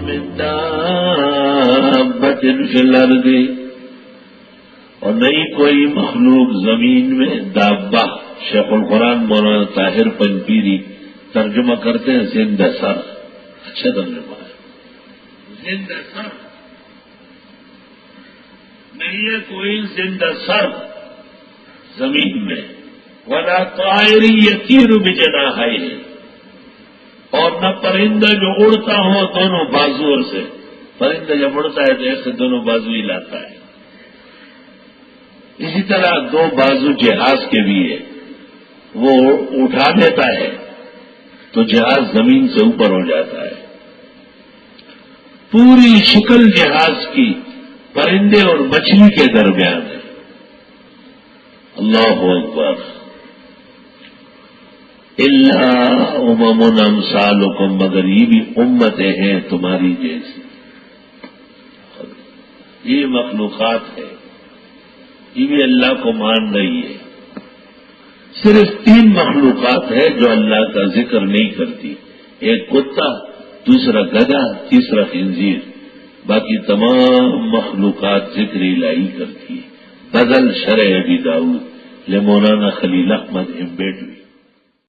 من دابۃ فی الارض، اور نہیں کوئی مخلوق زمین میں دابہ. شیخ القرآن مولانا طاہر پنپیری ترجمہ کرتے ہیں زندہ سر. اچھا ترجمہ ہے، زندہ سر نہیں ہے کوئی زندہ سر زمین میں. ولا طائر یطیر بجناحیہ، اور نہ پرندہ جو اڑتا ہو دونوں بازوؤں سے. پرندہ جب اڑتا ہے تو ایسے دونوں بازو ہی لاتا ہے. اسی طرح دو بازو جہاز کے بھی ہے، وہ اٹھا لیتا ہے تو جہاز زمین سے اوپر ہو جاتا ہے. پوری شکل جہاز کی پرندے اور مچھلی کے درمیان ہے. اللہ اکبر. الا امم امثالکم، مگر یہ بھی امتیں ہیں تمہاری جیسی. یہ مخلوقات ہے، یہ بھی اللہ کو مان رہی ہے. صرف 3 مخلوقات ہے جو اللہ کا ذکر نہیں کرتی. ایک کتا، دوسرا گدھا، تیسرا خنزیر. باقی تمام مخلوقات ذکر الہی کرتی ہے. بدل شرع ابی داؤد لمولانا خلیل احمد امبیڈوی.